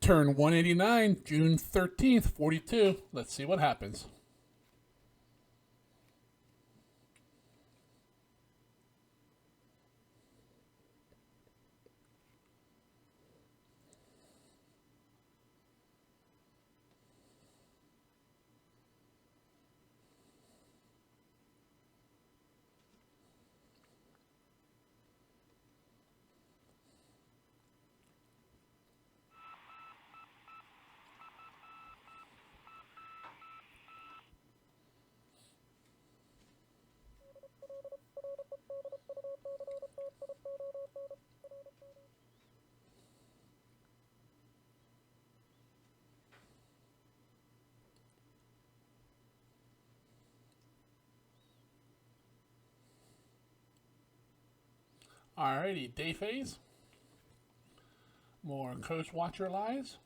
Turn 189, June 13th, 42. Let's see what happens. Alrighty, day phase. More Coast Watcher lies.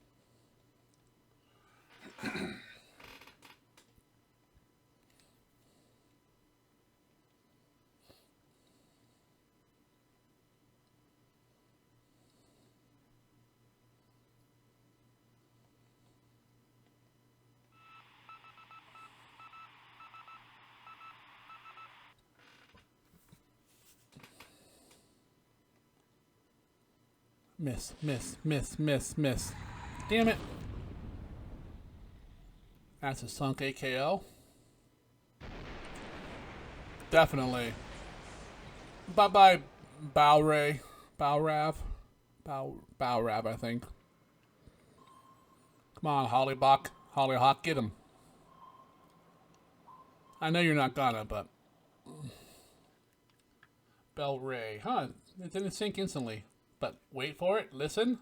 Miss, miss, miss, miss, miss. Damn it. That's a sunk AKO. Definitely. Bye-bye, Bowray. Bowrav. Bowrav, I think. Come on, Hollyhock. Hollyhock, get him. I know you're not gonna, but... Bellray. Huh, it didn't sink instantly. But wait for it, listen.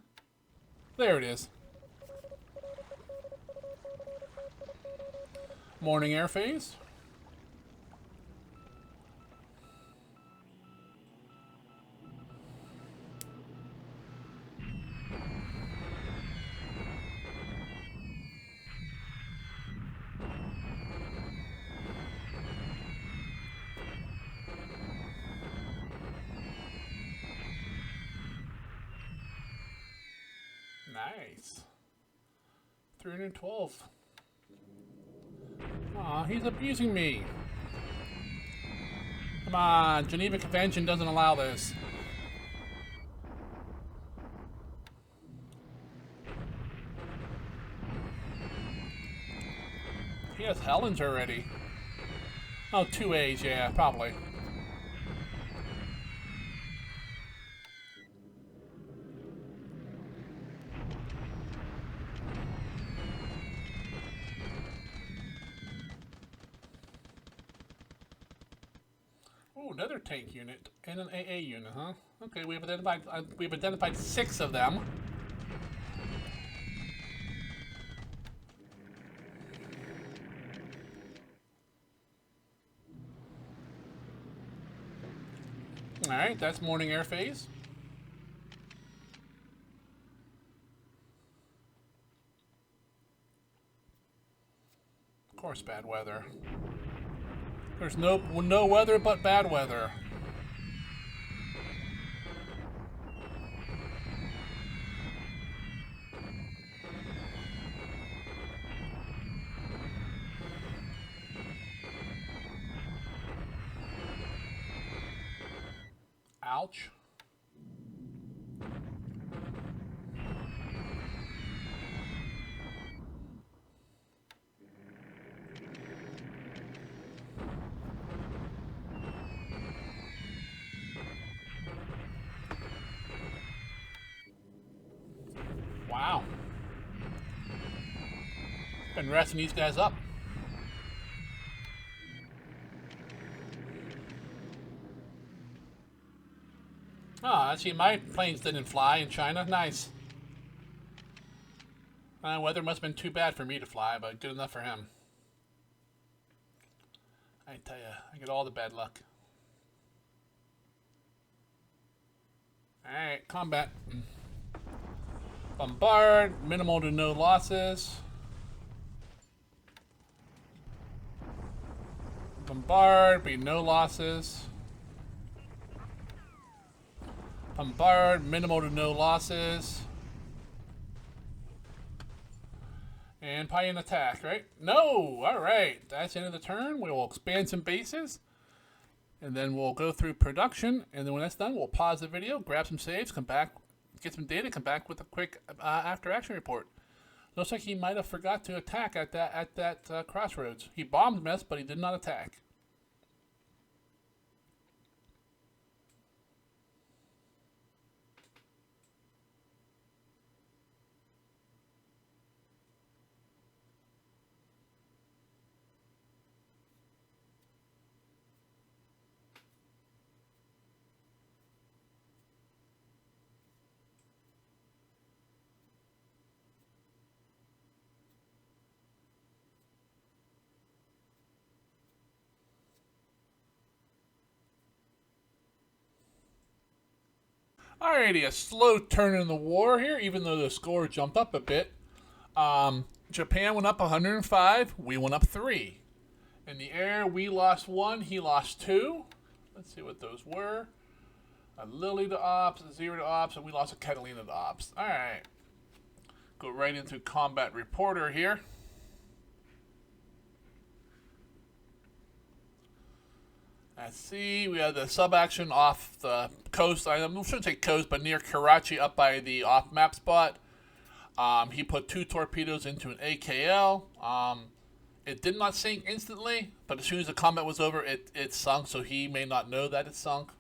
There it is. Morning air phase. Nice. 312. Aw, he's abusing me. Come on, Geneva Convention doesn't allow this. He has Helens already. Oh, 2 A's, yeah, probably. Oh, another tank unit and an AA unit, huh? Okay, we've identified 6 of them. All right, that's morning air phase. Of course, bad weather. There's no weather but bad weather. Ouch. Wow. Been resting these guys up. Oh, actually, my planes didn't fly in China. Nice. Weather must have been too bad for me to fly, but good enough for him. I tell you, I get all the bad luck. Alright, combat. Bombard, minimal to no losses. Bombard, be no losses. Bombard, minimal to no losses. And probably an attack, right? No! Alright, that's the end of the turn. We will expand some bases. And then we'll go through production. And then when that's done, we'll pause the video, grab some saves, come back, get some data, come back with a quick after-action report. Looks like he might have forgot to attack at that crossroads. He bombed Mess, but he did not attack. Alrighty, a slow turn in the war here, even though the score jumped up a bit. Japan went up 105, we went up 3. In the air, we lost 1, he lost 2. Let's see what those were. A Lily to ops, a 0 to ops, and we lost a Catalina to ops. Alright. Go right into combat reporter here. Let's see, we had the sub-action off the coast. I shouldn't say coast, but near Karachi up by the off-map spot. He put 2 torpedoes into an AKL. It did not sink instantly, but as soon as the combat was over, it sunk, so he may not know that it sunk.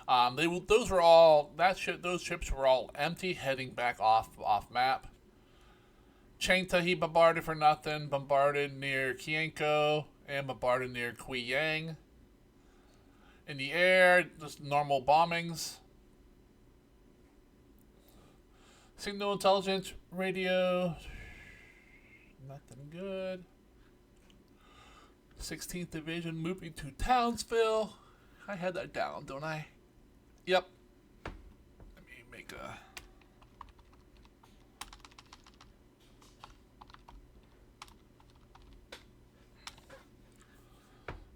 Those ships were all empty, heading back off-map. Chengta he bombarded for nothing, bombarded near Kienko, and bombarded near Quiyang. In the air, just normal bombings. Signal intelligence, radio, nothing good. 16th Division moving to Townsville. I had that down, don't I? Yep. Let me make a...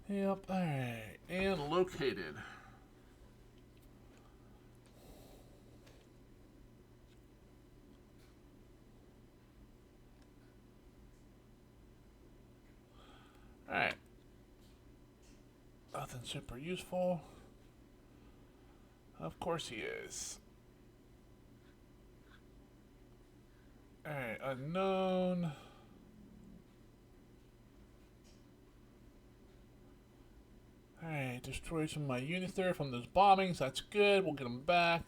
Yep, alright. And located. Alright. Nothing super useful. Of course he is. Alright, unknown. Alright, destroy some of my units there from those bombings. That's good. We'll get them back.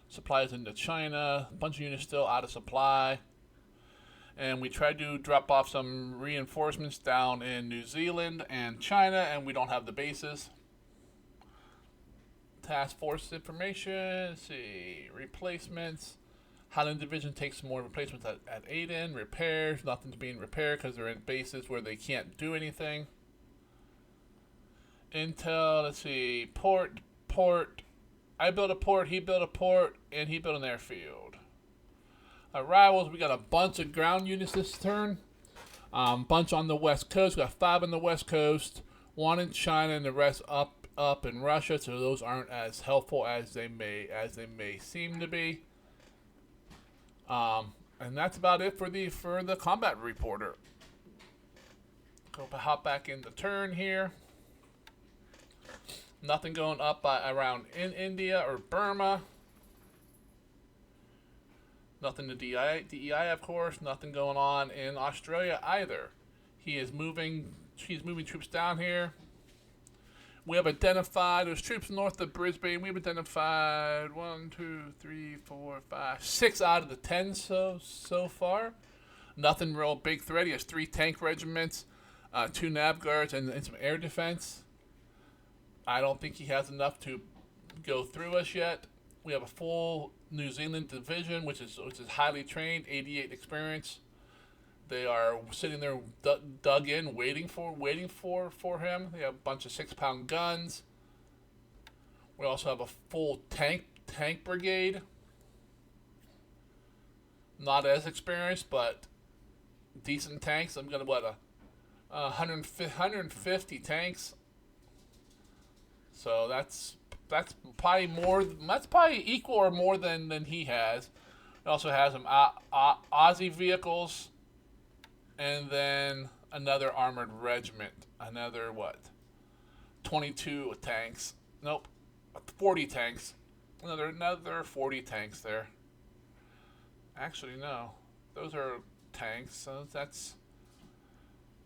Supplies into China. A bunch of units still out of supply. And we tried to drop off some reinforcements down in New Zealand and China, and we don't have the bases. Task force information. Let's see. Replacements. Highland Division takes some more replacements at Aden. Repairs. Nothing's being repaired because they're in bases where they can't do anything. Intel, let's see, port. I built a port, he built a port, and he built an airfield. Arrivals, we got a bunch of ground units this turn. Bunch on the west coast. We got 5 on the west coast, 1 in China, and the rest up in Russia. So those aren't as helpful as they may seem to be. And that's about it for the combat reporter. Go hop back in the turn here. Nothing going up around in India or Burma. Nothing to DEI, of course. Nothing going on in Australia either. He's moving troops down here. We have identified those troops north of Brisbane. We've identified 1, 2, 3, 4, 5, 6 out of the 10 so far. Nothing real big threat. He has 3 tank regiments, 2 nav guards, and some air defense. I don't think he has enough to go through us yet. We have a full New Zealand division, which is highly trained, 88 experience. They are sitting there dug in, waiting for him. They have a bunch of 6-pound guns. We also have a full tank brigade. Not as experienced, but decent tanks. I'm gonna 150 tanks. So that's probably more. That's probably equal or more than he has. He also has some Aussie vehicles and then another armored regiment. Another what? 22 tanks. Nope, 40 tanks. Another 40 tanks there. Actually, no, those are tanks. So that's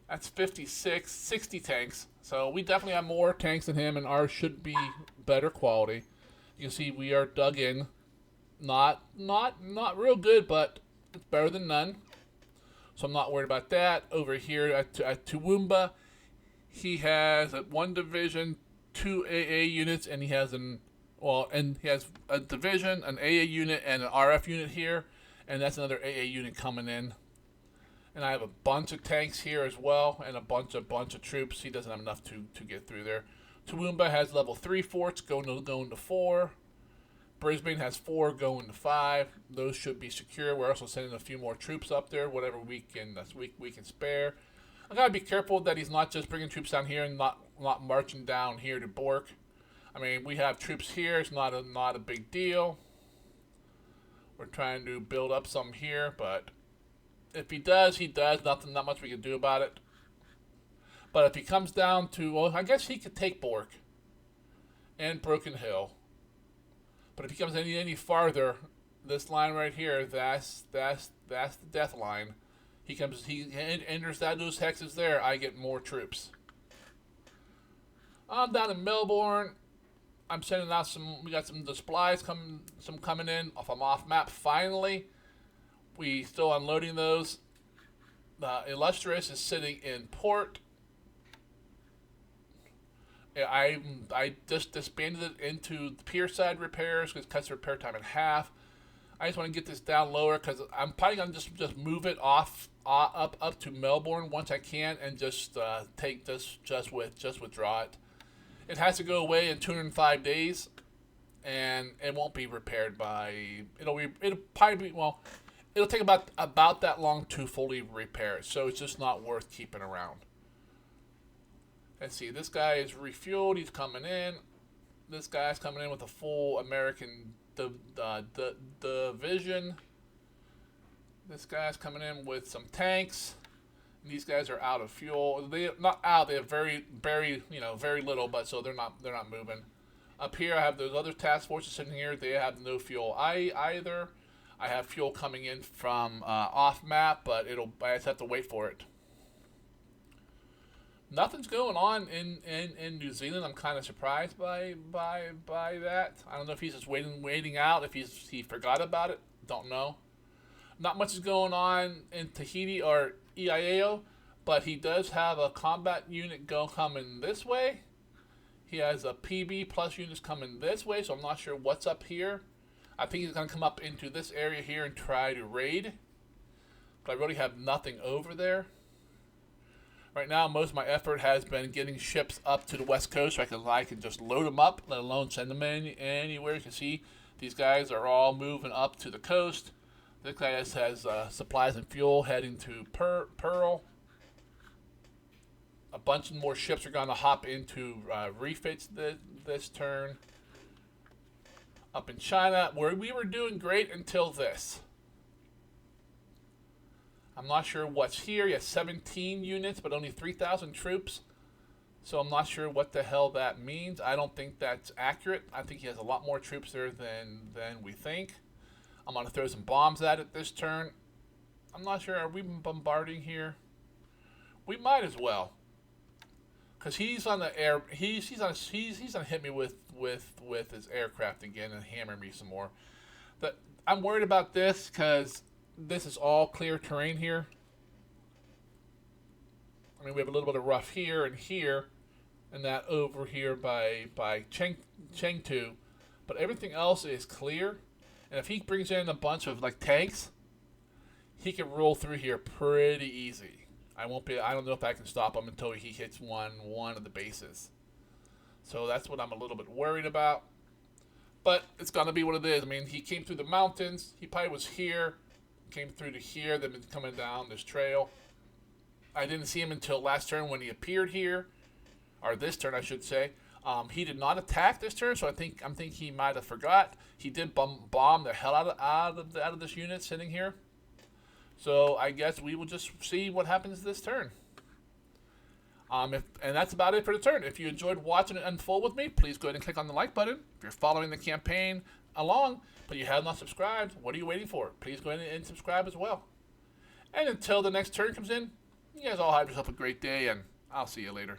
56, 60 tanks. So we definitely have more tanks than him, and ours should be better quality. You can see we are dug in. Not real good, but it's better than none. So I'm not worried about that. Over here at Toowoomba, he has one division, 2 AA units, and he has a division, an AA unit, and an RF unit here, and that's another AA unit coming in. And I have a bunch of tanks here as well, and a bunch of troops. He doesn't have enough to get through there. Toowoomba has level 3 forts going to 4. Brisbane has 4 going to 5. Those should be secure. We're also sending a few more troops up there, whatever we can spare. I gotta be careful that he's not just bringing troops down here and not marching down here to Bork. I mean, we have troops here. It's not a big deal. We're trying to build up some here, but if he does, he does. Not much we can do about it. But if he comes down to, well, I guess he could take Bork and Broken Hill. But if he comes any farther, this line right here, that's the death line. He enters those hexes there. I get more troops. I'm down in Melbourne. I'm sending out we got some supplies coming in from off map. Finally, we still unloading those. Illustrious is sitting in port. I just disbanded it into the pier side repairs because it cuts the repair time in half. I just want to get this down lower because I'm probably gonna just move it off up to Melbourne once I can, and just withdraw it. It has to go away in 205 days, and it won't be repaired it'll take about that long to fully repair it. So it's just not worth keeping around. Let's see, this guy is refueled. He's coming in. This guy's coming in with a full American division. This guy's coming in with some tanks. And these guys are out of fuel. They're not out. They have very little, but so they're not moving. Up here, I have those other task forces sitting here. They have no fuel either. I have fuel coming in from off map, but I just have to wait for it. Nothing's going on in New Zealand. I'm kind of surprised by that. I don't know if he's just waiting out. If he forgot about it, don't know. Not much is going on in Tahiti or EIAO, but he does have a combat unit coming this way. He has a PB plus units coming this way, so I'm not sure what's up here. I think he's going to come up into this area here and try to raid, but I really have nothing over there. Right now, most of my effort has been getting ships up to the west coast so I can just load them up, let alone send them anywhere. You can see these guys are all moving up to the coast. This guy has supplies and fuel heading to Pearl. A bunch more ships are going to hop into refits this turn. Up in China, where we were doing great until this. I'm not sure what's here. He has 17 units, but only 3,000 troops. So I'm not sure what the hell that means. I don't think that's accurate. I think he has a lot more troops there than we think. I'm going to throw some bombs at it this turn. I'm not sure. Are we bombarding here? We might as well. Because he's on the air. He's gonna hit me with his aircraft again and hammer me some more. I'm worried about this because this is all clear terrain here. I mean, we have a little bit of rough here, and that over here by Chengdu, but everything else is clear. And if he brings in a bunch of tanks, he can roll through here pretty easy. I don't know if I can stop him until he hits one of the bases. So that's what I'm a little bit worried about. But it's gonna be what it is. I mean, he came through the mountains. He probably was here, came through to here, then been coming down this trail. I didn't see him until last turn when he appeared here, or this turn I should say. He did not attack this turn, so I think he might have forgot. He did bomb the hell out of this unit sitting here. So I guess we will just see what happens this turn. And that's about it for the turn. If you enjoyed watching it unfold with me, please go ahead and click on the like button. If you're following the campaign along, but you have not subscribed, what are you waiting for? Please go ahead and subscribe as well. And until the next turn comes in, you guys all have yourself a great day, and I'll see you later.